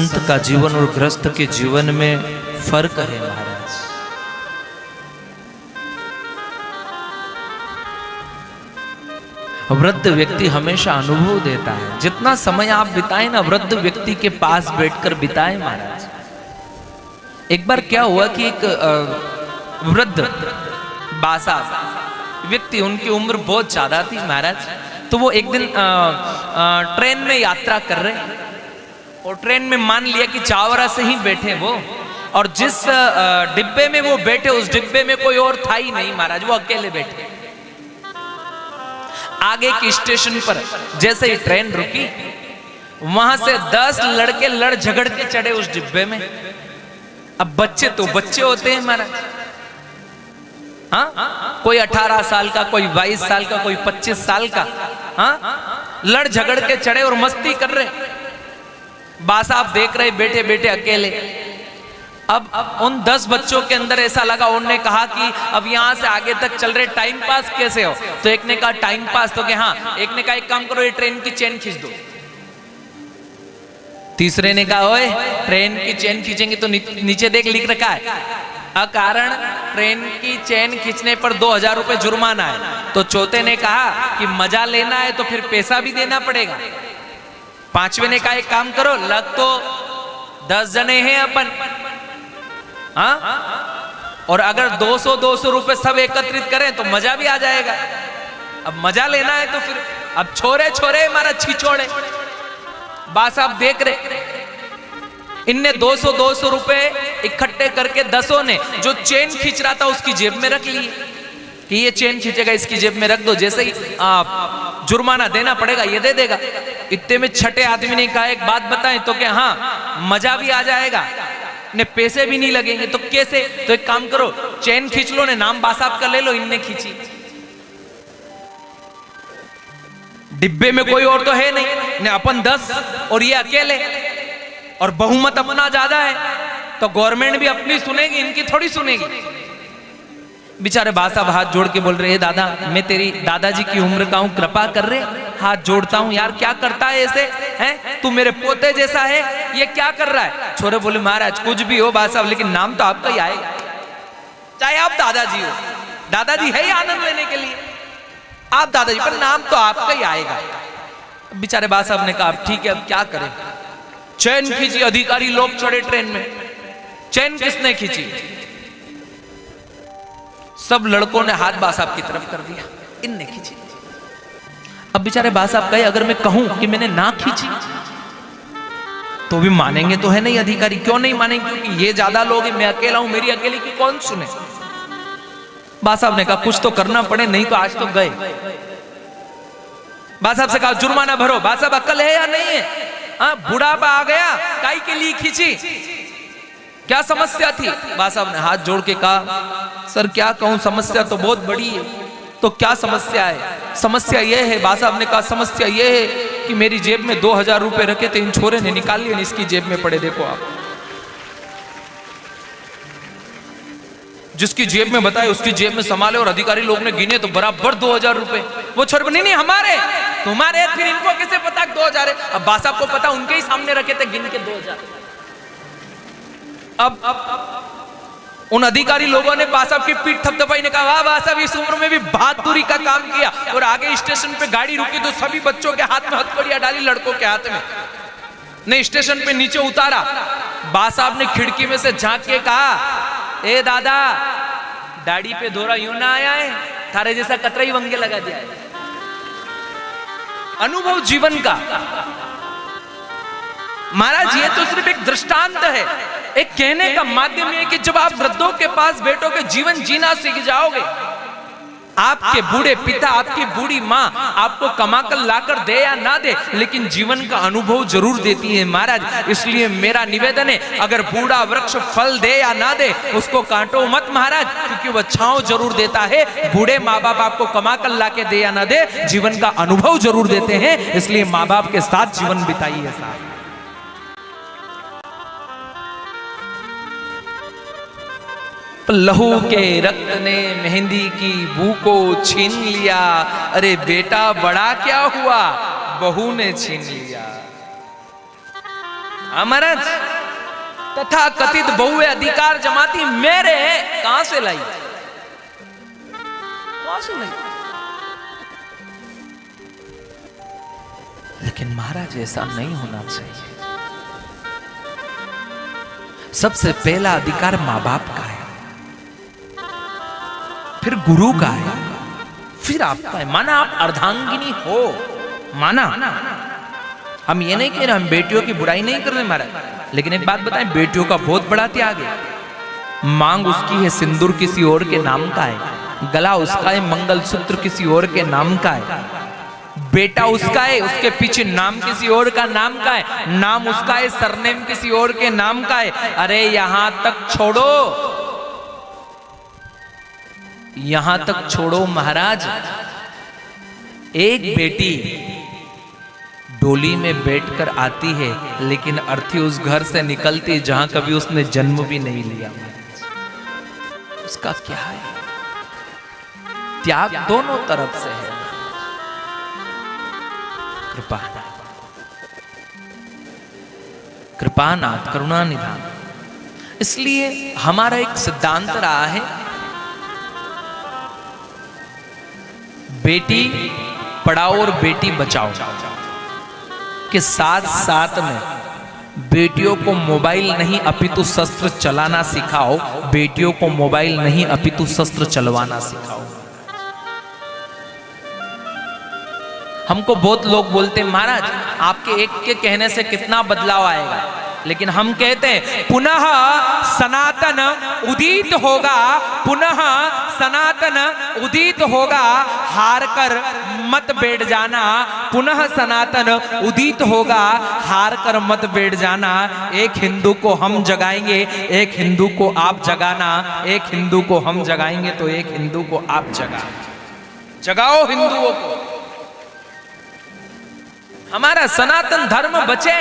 संत का जीवन और गृहस्थ के जीवन में फर्क है महाराज। वृद्ध व्यक्ति हमेशा अनुभव देता है। जितना समय आप बिताए ना वृद्ध व्यक्ति के पास बैठकर बिताए महाराज। एक बार क्या हुआ कि एक वृद्ध बासा व्यक्ति, उनकी उम्र बहुत ज्यादा थी महाराज। तो वो एक दिन ट्रेन में यात्रा कर रहे और ट्रेन में मान लिया कि चावरा से ही बैठे वो, और जिस डिब्बे में वो बैठे उस डिब्बे में कोई और था ही नहीं महाराज, वो अकेले बैठे। आगे की स्टेशन पर जैसे ही ट्रेन रुकी, वहां से 10 लड़के लड़ झगड़ के चढ़े उस डिब्बे में। अब बच्चे तो बच्चे होते हैं महाराज, हाँ, कोई 18 साल का, कोई 22 साल का, कोई 25 साल का, हाँ, लड़ झगड़ के चढ़े और मस्ती कर रहे। बासा आप देख रहे बैठे बैठे अकेले। अब उन 10 बच्चों के अंदर ऐसा लगा, उन्होंने कहा कि अब यहां से आगे तक चल रहे, टाइम पास कैसे हो? तो एक ने कहा टाइम पास, तो क्या? हाँ। एक ने कहा एक काम करो, ये ट्रेन की चेन खींच दो। तीसरे ने कहा ओए, ट्रेन की चेन खींचेंगे तो नीचे देख लिख रखा है, अकारण ट्रेन की चेन खींचने पर 2000 रुपए जुर्माना है। तो चौथे ने कहा कि मजा लेना है तो फिर पैसा भी देना पड़ेगा। पांचवे ने कहा एक काम करो, लग तो 10 जने हैं अपन, हाँ, और अगर 200 रुपए सब एकत्रित करें तो मजा भी आ जाएगा। अब मजा लेना है तो फिर अब छोरे छोरे हमारा छिछोड़े। बास आप देख रहे, इनने 200 रुपए इकट्ठे करके 10 ने जो चेन खींच रहा था उसकी जेब में रख लिए कि ये चेन खींचेगा, इसकी जेब में रख दो, जैसे ही जुर्माना देना पड़ेगा ये दे देगा। इतने में छठे आदमी ने कहा एक बात बताएं, तो क्या? हाँ, मजा भी आ जाएगा ने पैसे भी नहीं लगेंगे। तो कैसे? तो एक काम करो, चेन खींच लो ने, नाम बासाब का ले लो। इनने खींची, डिब्बे में कोई और तो है नहीं ने, अपन 10 और ये अकेले, और बहुमत अपना ज्यादा है तो गवर्नमेंट भी अपनी सुनेगी, इनकी थोड़ी सुनेगी। बेचारे बासाब हाथ जोड़ के बोल रहे, दादा मैं तेरी दादाजी की उम्र का हूं, कृपा कर रहे, हाथ जोड़ता हूं यार, क्या करता है ऐसे, हैं तू मेरे पोते जैसा है, ये क्या कर रहा है? छोरे बोले महाराज कुछ भी हो बासाब, लेकिन नाम तो आपका ही आएगा, चाहे आप दादाजी हो। दादाजी है ही आनंद लेने के लिए, आप दादाजी, पर नाम तो आपका ही आएगा। बेचारे बासाब ने कहा ठीक है अब क्या करें। चैन खींची, अधिकारी लोग चढ़े ट्रेन में। चैन किसने खींची? सब लड़कों ने हाथ बासाब की तरफ कर दिया, इनने खींची। अब बेचारे बासाब कहे अगर मैं कहूं कि मैंने ना खींची तो भी मानेंगे तो है नहीं अधिकारी। क्यों नहीं मानेंगे? क्योंकि ये ज्यादा लोग हैं, मैं अकेला हूं, मेरी अकेले की कौन सुने। बासाब ने कहा कुछ तो करना पड़े, नहीं तो आज तो गए। बासाब से कहा जुर्माना भरो। बासाब अक्ल है या नहीं है? हाँ, बुढ़ापा आ गया, काई के लिए खींची, क्या समस्या थी? बासाब ने हाथ जोड़ के कहा सर क्या कहूं, समस्या तो बहुत बड़ी है। तो क्या समस्या है? समस्या यह है, बासाब ने कहा समस्या यह है कि मेरी जेब में 2000 रुपए रखे थे, इन छोरे ने निकाल लिए, इसकी जेब में पड़े, देखो आप। जिसकी जेब में बताए उसकी जेब में संभाले, और अधिकारी लोग ने गिने तो बराबर 2000 रुपए। वो छोरे नहीं हमारे, तुम्हारे, फिर इनको कैसे पता 2000 है? अब बासाब को पता, उनके ही सामने रखे थे गिन के 2000। अब उन अधिकारी लोगों ने बासाब की पीठ थपथपाई, ने कहा वाह बासाब इस उम्र में भी बहादुरी का काम किया। और आगे स्टेशन पे गाड़ी रुकी तो सभी बच्चों के हाथ में हथकड़ियां डाली, लड़कों के हाथ में, ने स्टेशन पे नीचे उतारा। बासाब ने खिड़की में से झांक के कहा ए दादा, दाढ़ी पे धोरा यूं ना आया है, थारे जैसा कतराई वंगे लगा दिया है। अनुभव जीवन का महाराज, ये तो सिर्फ एक दृष्टांत है, एक कहने का माध्यम है कि जब आप वृद्धों के पास बैठोगे, जीवन जीना सीख जाओगे। आपके बूढ़े पिता, आपकी बूढ़ी माँ आपको कमाकर लाकर दे या ना दे, लेकिन जीवन का अनुभव जरूर देती है महाराज। इसलिए मेरा निवेदन है, अगर बूढ़ा वृक्ष फल दे या ना दे उसको काटो मत महाराज, क्योंकि वह छांव जरूर देता है। बूढ़े माँ बाप आपको कमाकर लाके दे या ना दे, जीवन का अनुभव जरूर देते हैं। इसलिए माँ बाप के साथ जीवन बिताइए साहब। लहू के रक्त ने मेहंदी की बू को छीन लिया, अरे बेटा बड़ा क्या हुआ, बहू ने छीन लिया। महाराज तथा कथित बहुए अधिकार जमाती मेरे कहां से लाई, कहां से लाई? लेकिन महाराज ऐसा नहीं होना चाहिए। सबसे पहला अधिकार मां बाप का है, फिर गुरु का है, फिर आपका है। माना आप अर्धांगिनी हो, माना। हम ये नहीं कह रहे, हम बेटियों की बुराई नहीं कर रहे महाराज, लेकिन एक बात बताएं, बेटियों का बहुत बड़ा त्याग है। मांग उसकी है, सिंदूर किसी और के नाम का है, गला उसका है, मंगलसूत्र किसी और के नाम का है, बेटा उसका है, उसके पीछे नाम किसी और का नाम का है, नाम उसका है, सरनेम किसी और के नाम का है। अरे यहां तक छोड़ो, यहां तक छोड़ो महाराज, एक बेटी डोली में बैठकर आती है, लेकिन अर्थी उस घर से निकलती है जहां कभी उसने जन्म भी नहीं लिया। उसका क्या है? त्याग दोनों तरफ से है। कृपानाथ करुणा निधान। इसलिए हमारा एक सिद्धांत रहा है, बेटी पढ़ाओ और बेटी बचाओ के साथ साथ में बेटियों को मोबाइल नहीं अपितु शस्त्र चलाना सिखाओ, बेटियों को मोबाइल नहीं अपितु शस्त्र चलवाना सिखाओ। हमको बहुत लोग बोलते हैं महाराज आपके एक के कहने से कितना बदलाव आएगा, लेकिन हम कहते हैं पुनः सनातन उदित होगा, पुनः सनातन उदित होगा, हार कर मत बैठ जाना, पुनः सनातन उदित होगा, हार कर मत बैठ जाना। एक हिंदू को हम जगाएंगे, एक हिंदू को आप जगाना, एक हिंदू को हम जगाएंगे तो एक हिंदू को आप जगाओ हिंदुओं को। हमारा सनातन धर्म बचे,